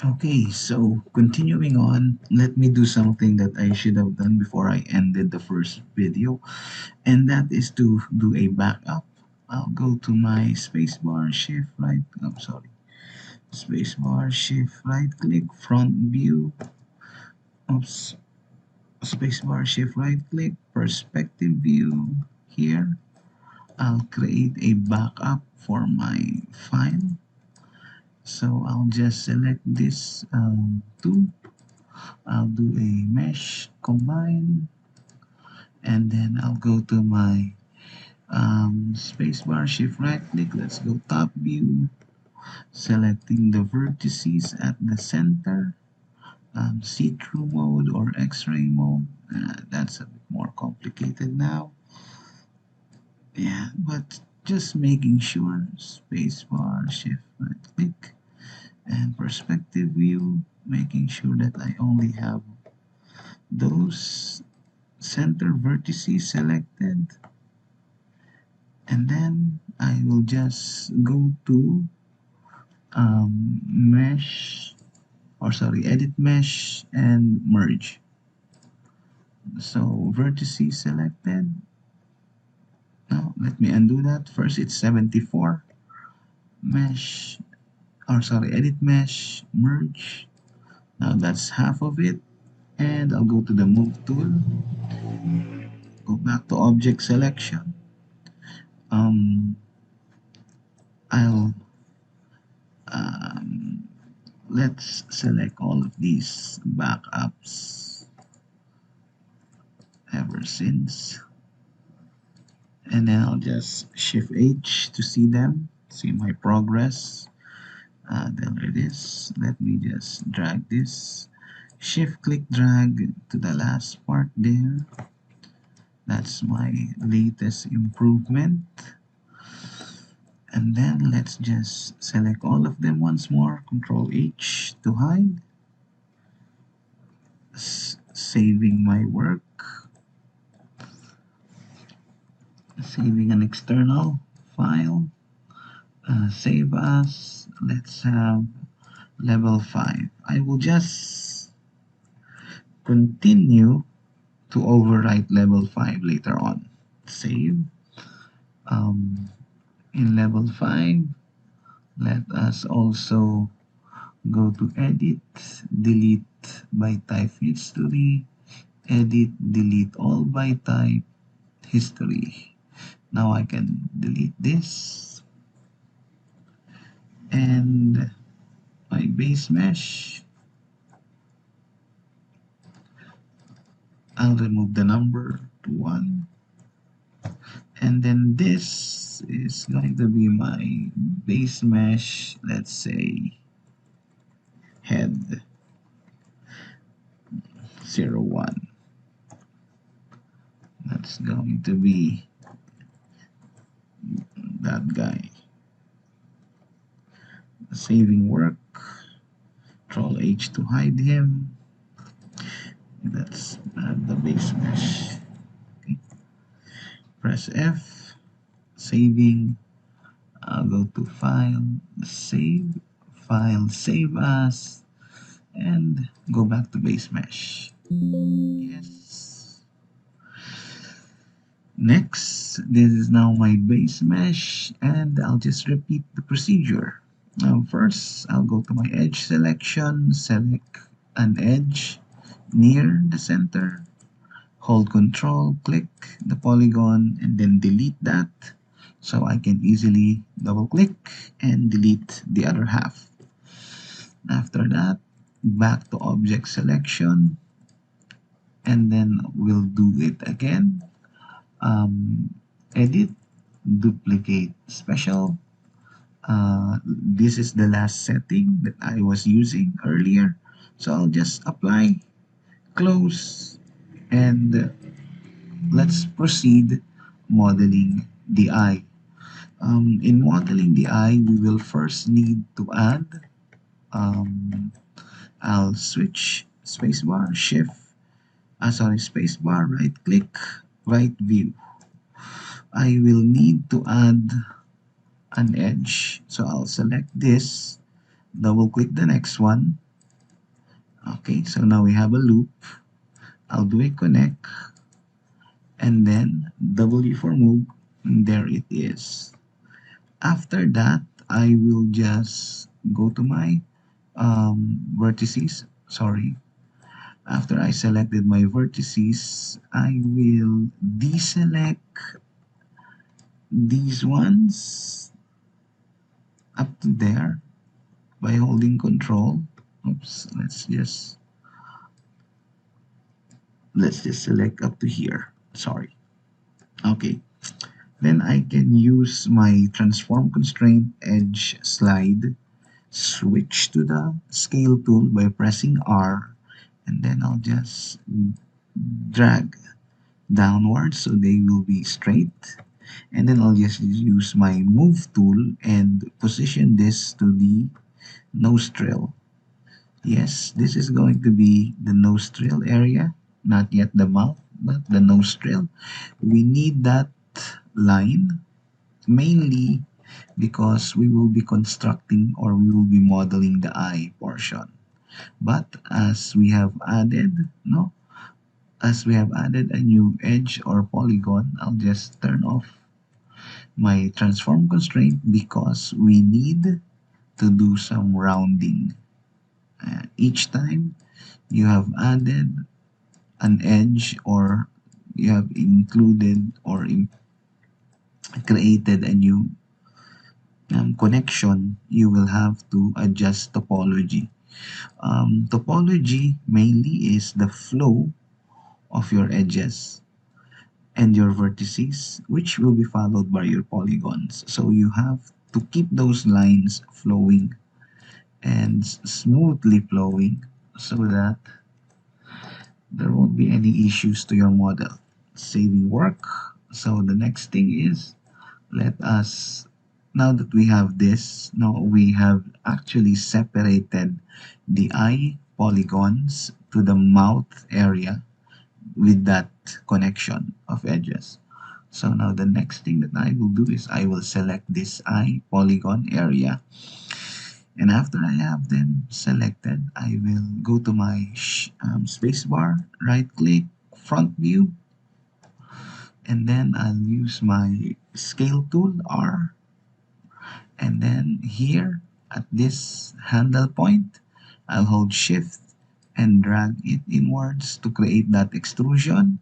Okay, so continuing on, let me do something that I should have done before I ended the first video, and that is to do a backup. I'll go to my spacebar, shift right, I'm sorry, spacebar, shift right click, front view, oops, spacebar, shift right click, perspective view here. I'll create a backup for my file. So I'll just select this two. I'll do a mesh combine, and then I'll go to my spacebar, shift right click. Let's go top view, selecting the vertices at the center, see-through mode or x-ray mode. That's a bit more complicated now. Yeah, but just making sure spacebar, shift right click, and perspective view, making sure that I only have those center vertices selected, and then I will just go to mesh, or sorry, edit mesh and merge. So vertices selected. Now let me undo that. First it's 74, mesh, or sorry, edit mesh, merge. Now that's half of it, and I'll go to the move tool, go back to object selection. um, I'll um, let's select all of these backups ever since, and then I'll just shift H to see them, see my progress. There it is. Let me just drag this, shift click drag to the last part there. That's my latest improvement. And then let's just select all of them once more, Control H to hide, saving my work, saving an external file, save as, let's have level 5. I will just continue to overwrite level 5 later on. Save. Um, in level 5, let us also go to edit, delete by type history, edit, delete all by type history. Now I can delete this, and my base mesh, I'll remove the number to 1, and then this is going to be my base mesh, let's say head 01. That's going to be that guy. Saving work, Control H to hide him. Let's add the base mesh. Okay. Press F, saving. I'll go to file, save as, and go back to base mesh. Yes. Next, this is now my base mesh, and I'll just repeat the procedure. Now first, I'll go to my edge selection, select an edge near the center, hold control, click the polygon, and then delete that, so I can easily double click and delete the other half. After that, back to object selection, and then we'll do it again. Edit, duplicate special. This is the last setting that I was using earlier, so I'll just apply, close, and let's proceed modeling the eye. In modeling the eye, we will first need to add, um, I'll switch spacebar, shift, spacebar, right click, right view. I will need to add an edge. So I'll select this, double click the next one, Okay, so now we have a loop. I'll do a connect and then W for move. There it is. After that, I will just go to my vertices. Sorry. After I selected my vertices, I will deselect these ones up to there by holding control. Oops, let's just select up to here. Sorry. Okay. Then I can use my transform constraint edge slide, switch to the scale tool by pressing R, and then I'll just drag downwards so they will be straight. And then I'll just use my move tool and position this to the nostril. Yes, this is going to be the nostril area, not yet the mouth, but the nostril. We need that line mainly because we will be constructing or we will be modeling the eye portion. But as we have added, no, as we have added a new edge or polygon, I'll just turn off my transform constraint because we need to do some rounding. Each time you have added an edge or you have included or created a new connection, you will have to adjust topology. Topology mainly is the flow of your edges and your vertices, which will be followed by your polygons. So you have to keep those lines flowing and smoothly flowing so that there won't be any issues to your model. Saving work. So the next thing is let us, now that we have this, now we have actually separated the eye polygons to the mouth area with that connection of edges. So now the next thing that I will do is I will select this eye polygon area, and after I have them selected, I will go to my spacebar, right click, front view, and then I'll use my scale tool R, and then here at this handle point, I'll hold shift and drag it inwards to create that extrusion.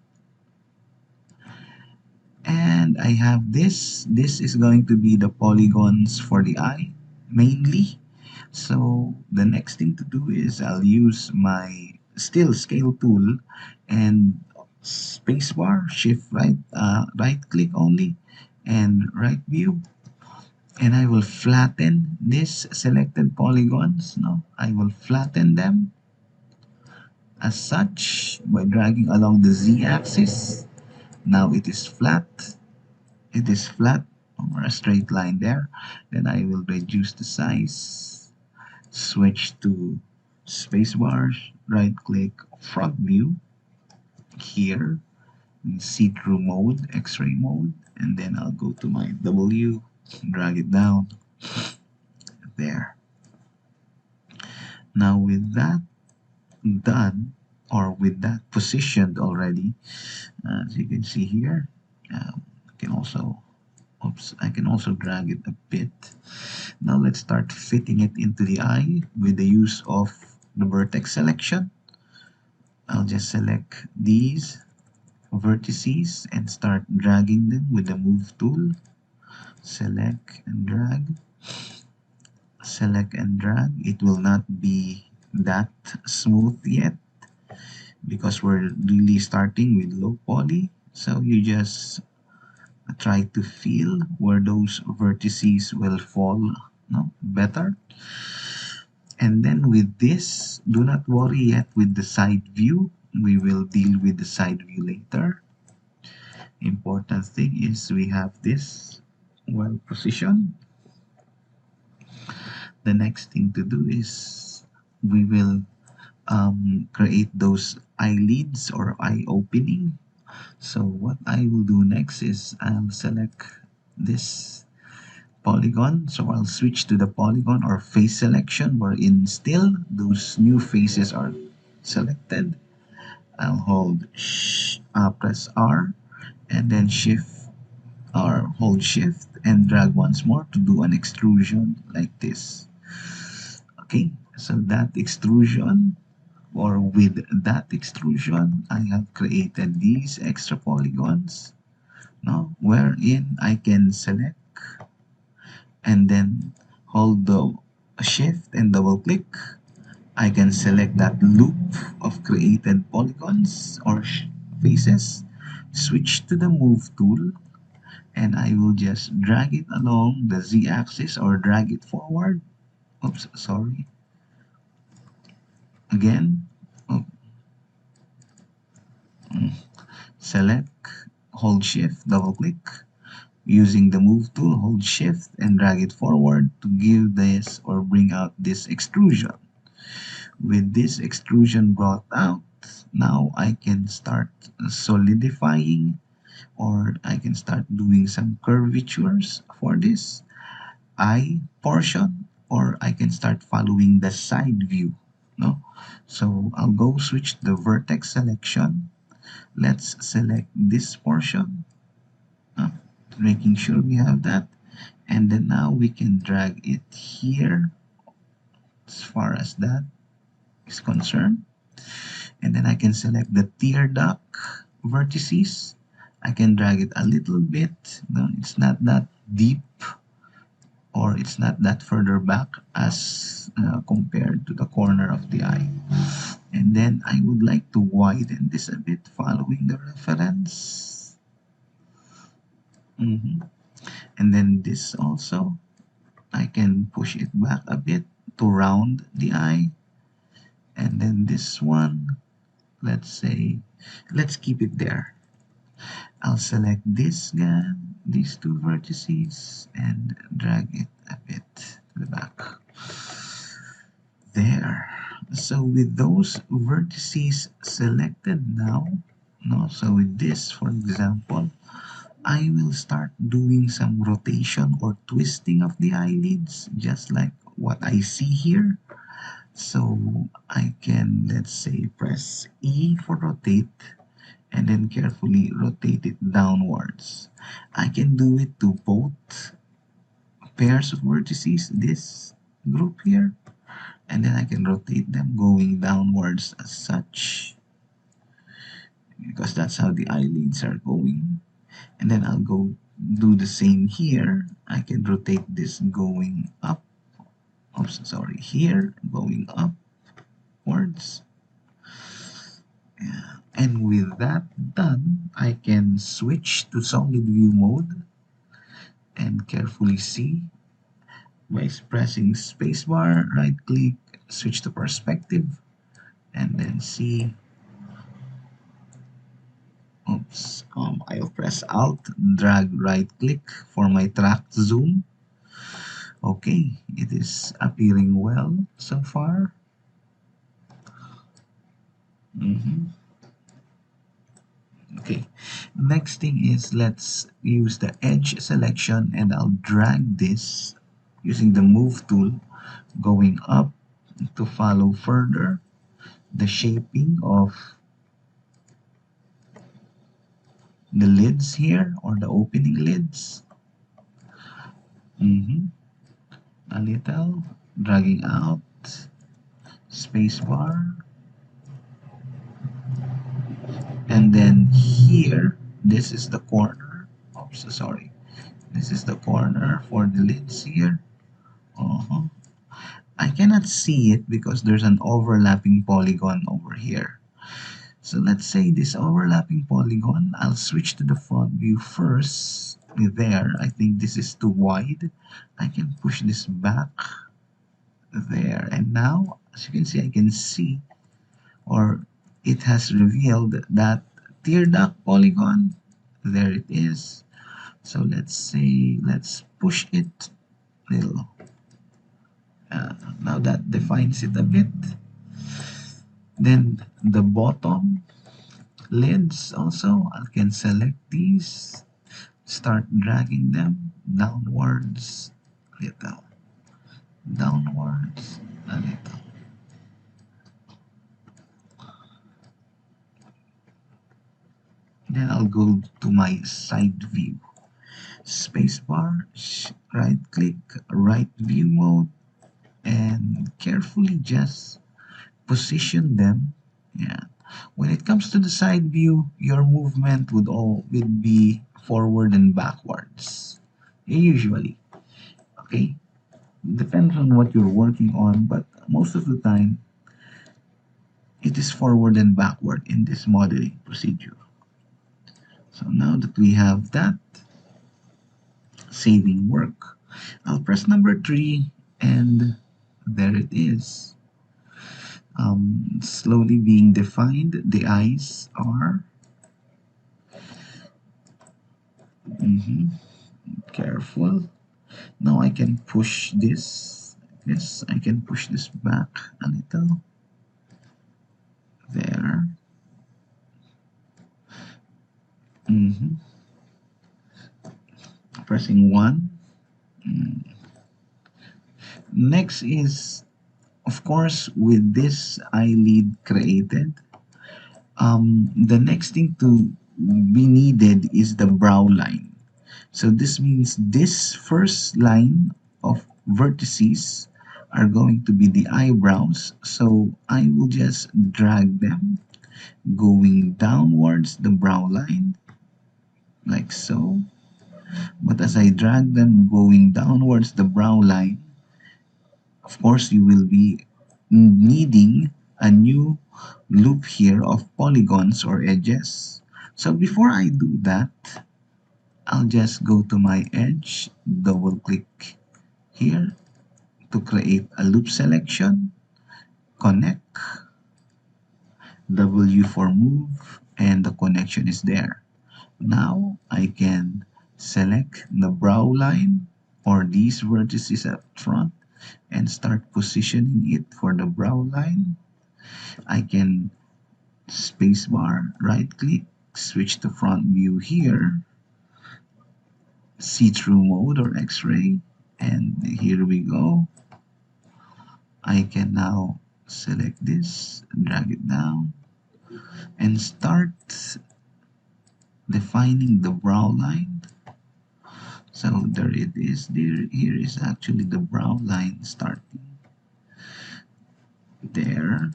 And I have this is going to be the polygons for the eye mainly. So the next thing to do is I'll use my still scale tool and spacebar, shift right click only, and right view, and I will flatten this selected polygons. No, I will flatten them as such by dragging along the z-axis. Now it is flat or a straight line there. Then I will reduce the size, switch to spacebar, right click, front view here, see-through mode, x-ray mode, and then I'll go to my W, drag it down there. Now with that done, or with that positioned already, as you can see here, I can also, oops, I can also drag it a bit. Now let's start fitting it into the eye with the use of the vertex selection. I'll just select these vertices and start dragging them with the move tool. Select and drag, select and drag. It will not be that smooth yet because we're really starting with low poly. So you just try to feel where those vertices will fall, no, better. And then with this, do not worry yet with the side view. We will deal with the side view later. Important thing is we have this well positioned. The next thing to do is we will create those eyelids or eye opening. So what I will do next is I'll select this polygon. So I'll switch to the polygon or face selection wherein still those new faces are selected. I'll press R and then shift or hold shift and drag once more to do an extrusion like this. Okay, so that extrusion, or with that extrusion, I have created these extra polygons, no, wherein I can select and then hold the shift and double click. I can select that loop of created polygons or faces, switch to the move tool, and I will just drag it along the z-axis or drag it forward. Oops, sorry. Again, oh, select, hold shift, double click. Using the move tool, hold shift and drag it forward to give this or bring out this extrusion. With this extrusion brought out, now I can start solidifying, or I can start doing some curvatures for this eye portion, or I can start following the side view. No? So I'll go switch the vertex selection. Let's select this portion, uh, making sure we have that. And then now we can drag it here as far as that is concerned. And then I can select the tear duct vertices. I can drag it a little bit. No, it's not that deep, or it's not that further back as compared to the corner of the eye. And then I would like to widen this a bit following the reference. Mhm. And then this also, I can push it back a bit to round the eye. And then this one, let's say, let's keep it there. I'll select this guy, these two vertices, and drag it a bit to the back. There. So with those vertices selected now, no, so with this, for example, I will start doing some rotation or twisting of the eyelids, just like what I see here. So I can, let's say, press E for rotate and then carefully rotate it downwards. I can do it to both pairs of vertices, this group here, and then I can rotate them going downwards as such, because that's how the eyelids are going. And then I'll go do the same here. I can rotate this going up. Oops, sorry, here going upwards. Yeah. And with that done, I can switch to solid view mode and carefully see by pressing spacebar, right click, switch to perspective, and then see. Oops, I'll press Alt, drag right click for my track zoom. Okay, it is appearing well so far. Mhm. Okay, next thing is let's use the edge selection, and I'll drag this using the move tool going up to follow further the shaping of the lids here, or the opening lids. Mhm. A little, dragging out, spacebar, and then here, this is the corner. Oops, sorry. This is the corner for the lids here. Uh-huh. I cannot see it because there's an overlapping polygon over here. So let's say this overlapping polygon, I'll switch to the front view first. There, I think this is too wide. I can push this back there. And now, as you can see, I can see, or it has revealed that tear duct polygon. There it is. So let's say, let's push it a little. Now that defines it a bit. Then the bottom lids also, I can select these, start dragging them downwards a little, downwards a little. Then I'll go to my side view. Spacebar, right click, right view mode, and carefully just position them. Yeah. When it comes to the side view, your movement would be forward and backwards. Usually. Okay? Depends on what you're working on, but most of the time it is forward and backward in this modeling procedure. So now that we have that, saving work, I'll press number 3 and there it is. Slowly being defined. The eyes are mhm, careful. Now I can push this. Yes, I can push this back a little. There. hmm Pressing 1. Next is, of course, with this eyelid created, the next thing to be needed is the brow line. So this means this first line of vertices are going to be the eyebrows. So I will just drag them going downwards the brow line like so. But as I drag them going downwards the brow line, of course you will be needing a new loop here of polygons or edges. So before I do that, I'll just go to my edge, double click here to create a loop selection, connect, W for move, and the connection is there. Now I can select the brow line or these vertices up front and start positioning it for the brow line. I can spacebar, right click, switch to front view here, see-through mode or x-ray, and here we go. I can now select this, drag it down, and start defining the brow line. So there it is. Here is actually the brow line starting there.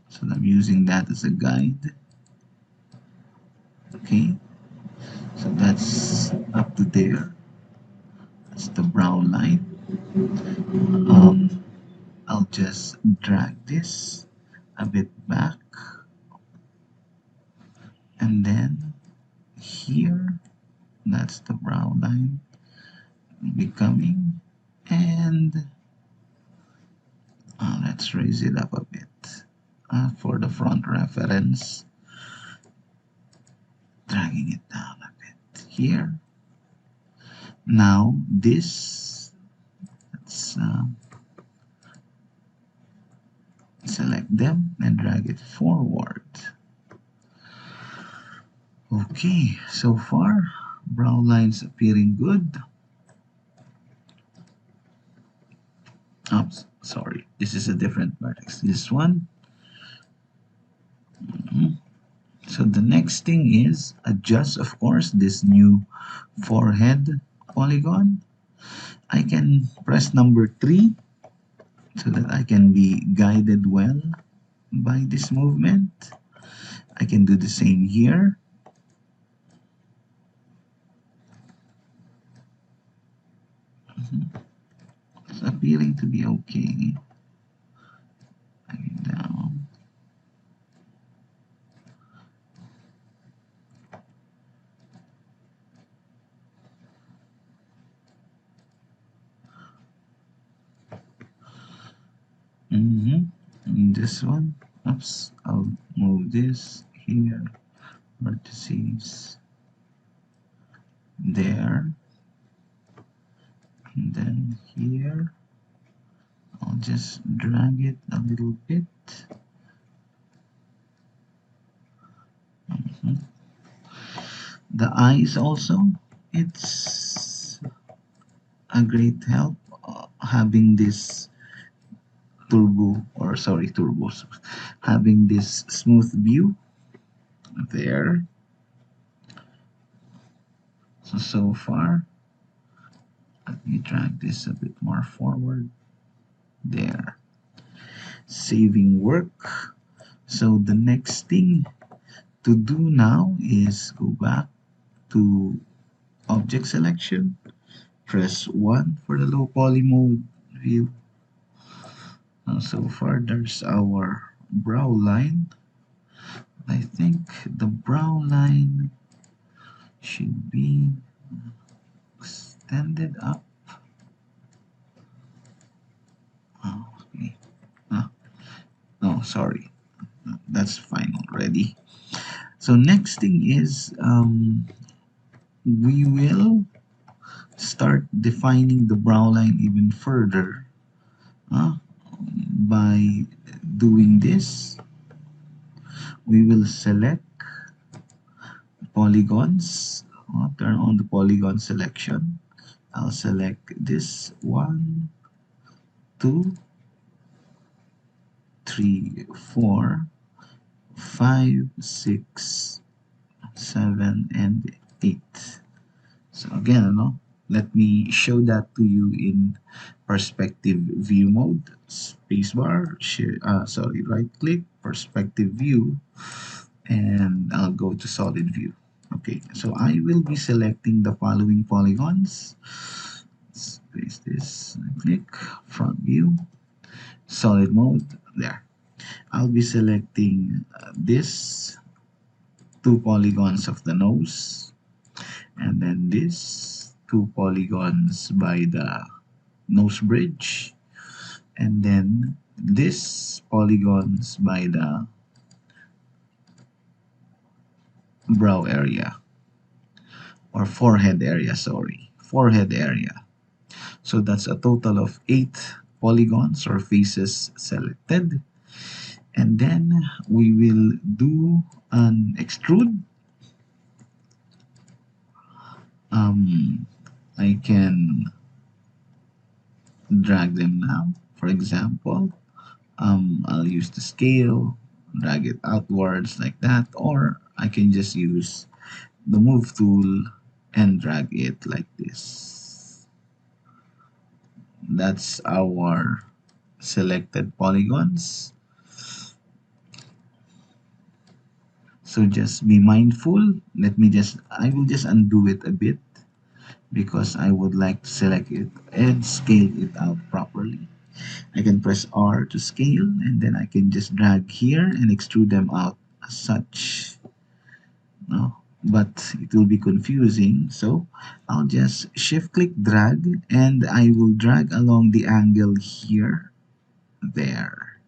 So I'm using that as a guide. Okay, so that's up to there. That's the brow line. I'll just drag this a bit back, and then here, that's the brow line becoming, and let's raise it up a bit for the front reference, dragging it down a bit here. Now this, let's select them and drag it forward. Okay, so far brow lines appearing good. Oops, sorry, this is a different vertex. This one. So the next thing is adjust, of course, this new forehead polygon. I can press number 3 so that I can be guided well by this movement. I can do the same here. It's appearing to be okay. Down. And this one, oops, I'll move this here, vertices there, and then here, I'll just drag it a little bit. The eyes also, it's a great help having this turbos, having this smooth view there. So far, let me drag this a bit more forward. There. Saving work. So the next thing to do now is go back to object selection. Press 1 for the low poly mode view. So far, there's our brow line. I think the brow line should be extended up. Oh, okay. Ah, no, sorry. That's fine already. So next thing is we will start defining the brow line even further uh, by doing this. We will select polygons. Turn on the polygon selection. I'll select this 1, 2, 3, 4, 5, 6, 7, and 8. So again, let me show that to you in perspective view mode. Spacebar, right click, perspective view, and I'll go to solid view. Okay, so I will be selecting the following polygons. Space this, click, front view, solid mode, there. I'll be selecting this two polygons of the nose, and then this two polygons by the nose bridge, and then this polygons by the brow area, or forehead area, sorry, forehead area. So that's a total of 8 polygons or faces selected. And then we will do an extrude. um, I can drag them now. For example, I'll use the scale, drag it outwards like that, or I can just use the move tool and drag it like this. That's our selected polygons. So just be mindful. I will just undo it a bit because I would like to select it and scale it out properly. I can press R to scale, and then I can just drag here and extrude them out as such. No, but it will be confusing, so I'll just shift click drag, and I will drag along the angle here. There.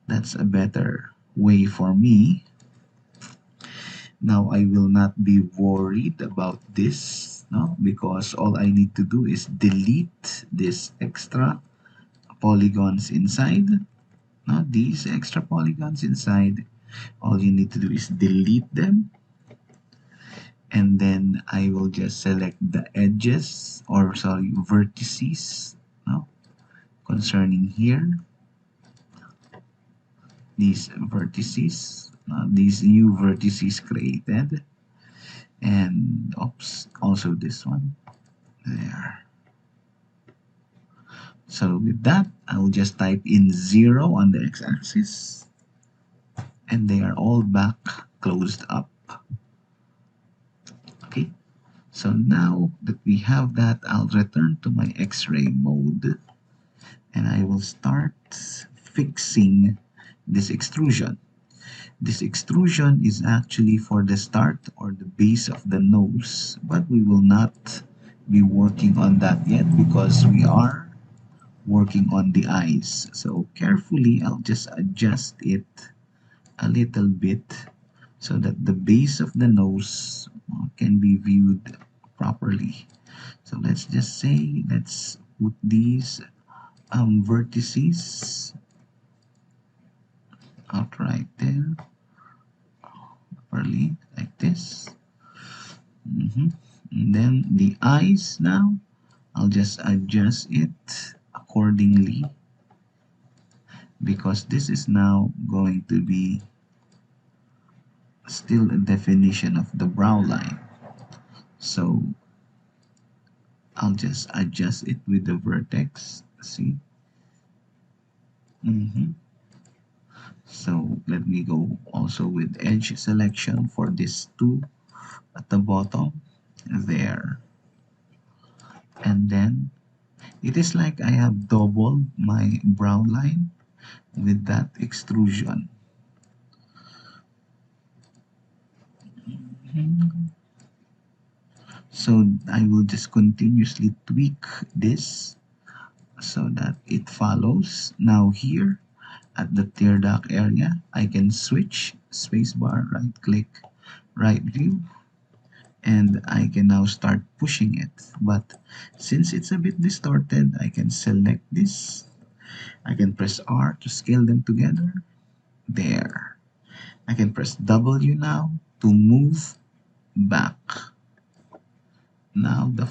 That's a better way for me. Now I will not be worried about this, no, because all I need to do is delete this extra polygons inside. Now these extra polygons inside, all you need to do is delete them, and then I will just select the edges, or sorry, vertices, no, concerning here, these vertices, these new vertices created, and oops, also this one there. So with that, I will just type in 0 on the x-axis, and they are all back closed up. Okay, so now that we have that, I'll return to my X-ray mode, and I will start fixing this extrusion. This extrusion is actually for the start or the base of the nose, but we will not be working on that yet because we are working on the eyes. So carefully, I'll just adjust it a little bit so that the base of the nose can be viewed properly. So let's just say, let's put these vertices out right there properly like this. And then the eyes now, I'll just adjust it accordingly because this is now going to be still a definition of the brow line. So I'll just adjust it with the vertex. See? Mhm. So let me go also with edge selection for this two at the bottom. There. And then it is like I have doubled my brown line with that extrusion. So I will just continuously tweak this so that it follows. Now here at the tear duct area, I can switch spacebar, right click, right view, and I can now start pushing it. But since it's a bit distorted, I can select this. I can press R to scale them together. There. I can press W now to move back. Now the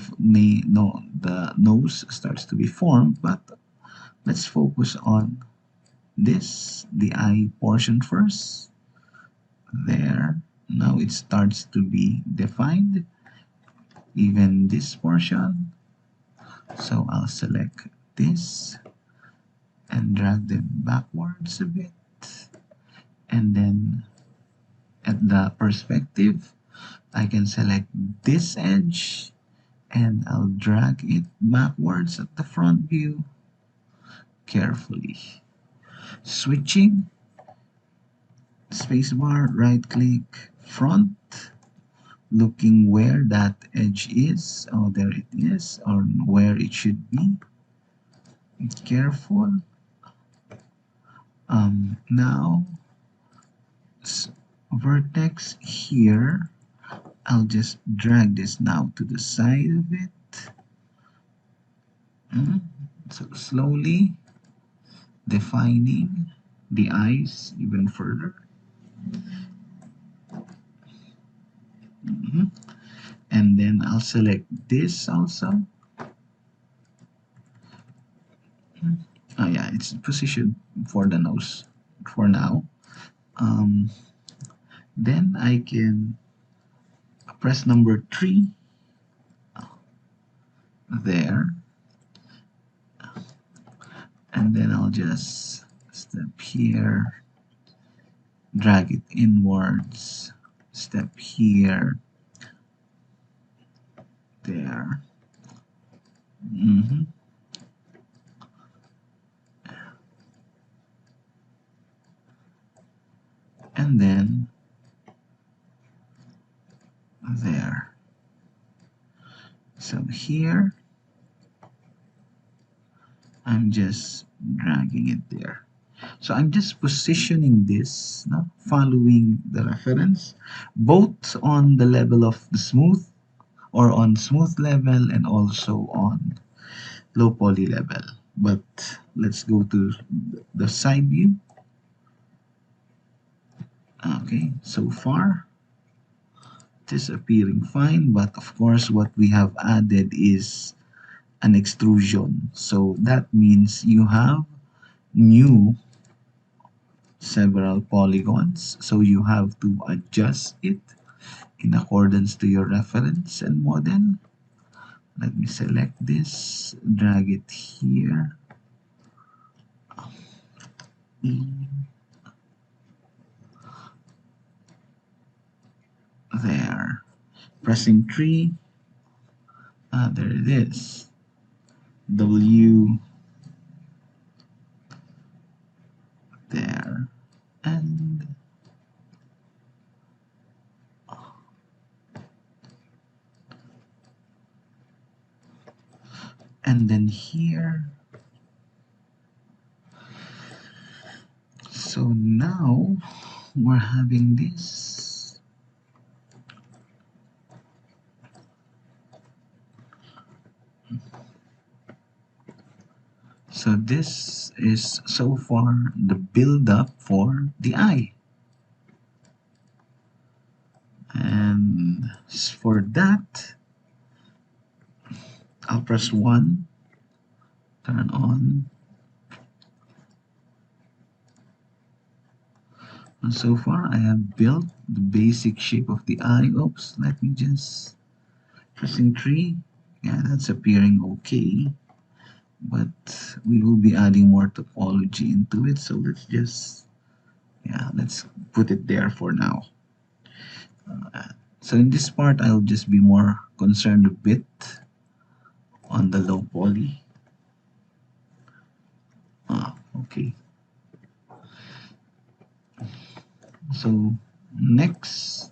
nose starts to be formed, but let's focus on this, the eye portion first. There. Now it starts to be defined, even this portion. So I'll select this and drag them backwards a bit. And then at the perspective, I can select this edge and I'll drag it backwards at the front view carefully. Switching, spacebar, right click, front, looking where that edge is. Oh, there it is, or where it should be. Be careful. Now, vertex here, I'll just drag this now to the side of it. So slowly defining the eyes even further. And then I'll select this also. Oh yeah, it's positioned for the nose for now. Um, then I can press number 3 there, and then I'll just step here, drag it inwards, step here, there. Mhm. And then there. So here, I'm just dragging it there. So I'm just positioning this, no, following the reference, both on the level of the smooth or on smooth level and also on low poly level. But let's go to the side view. Okay, so far it is appearing fine, but of course what we have added is an extrusion. So that means you have new several polygons, so you have to adjust it in accordance to your reference and model. Let me select this, drag it here. There. Pressing 3. There it is. W. There. And then here. So now we're having this. So this is so far the build up for the eye. And for that, I'll press 1, turn on. And so far, I have built the basic shape of the eye. Oops, let me just Pressing 3. Yeah, that's appearing okay. But we will be adding more topology into it. So let's just, yeah, let's put it there for now. So in this part, I'll just be more concerned a bit on the low poly. Okay. So next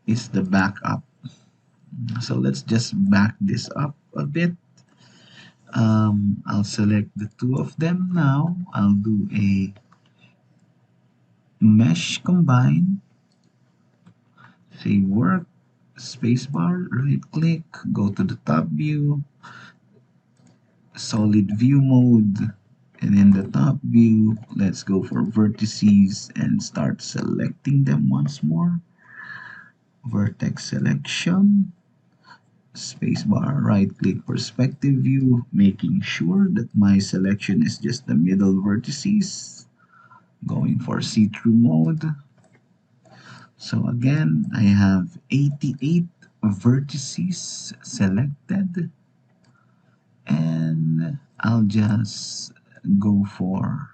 is the backup. So let's just back this up a bit. I'll select the two of them now. I'll do a mesh combine, say work, spacebar, right click, go to the top view, solid view mode, and in the top view, let's go for vertices and start selecting them once more. Vertex selection, spacebar, right click perspective view, making sure that my selection is just the middle vertices, going for see-through mode. So again, I have 88 vertices selected, and I'll just go for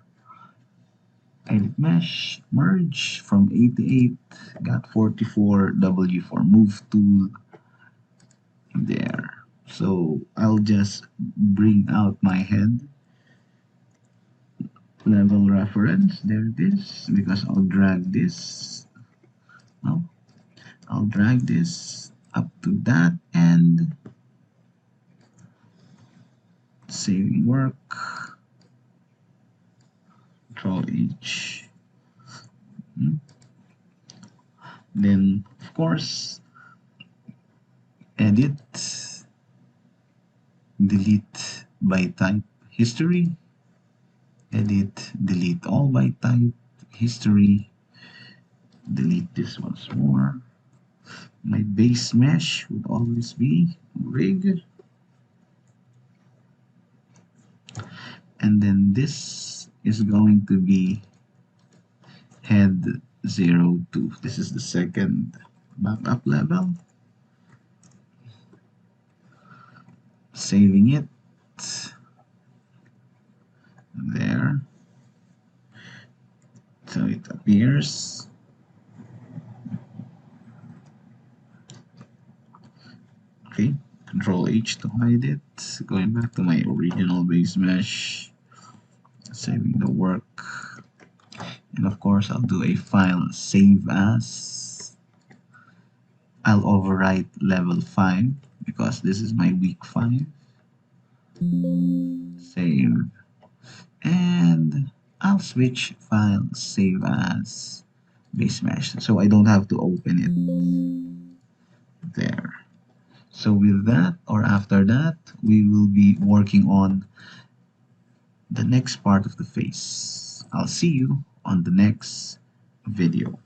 edit mesh, merge from 88, got 44, W for move tool, there. So I'll just bring out my head level reference, there it is, because I'll drag this, no, I'll drag this up to that end, saving work, Control H. Then, of course, edit, delete by type history, edit, delete all by type history, delete this once more. My base mesh would always be rig, and then this is going to be head 02. This is the second backup level. Saving it there, so it appears. Okay, Control H to hide it. Going back to my original base mesh, saving the work, and of course I'll do a file save as. I'll overwrite level 5 because this is my weak 5. Save, and I'll switch file save as base mesh so I don't have to open it there. So with that, or after that, we will be working on the next part of the face. I'll see you on the next video.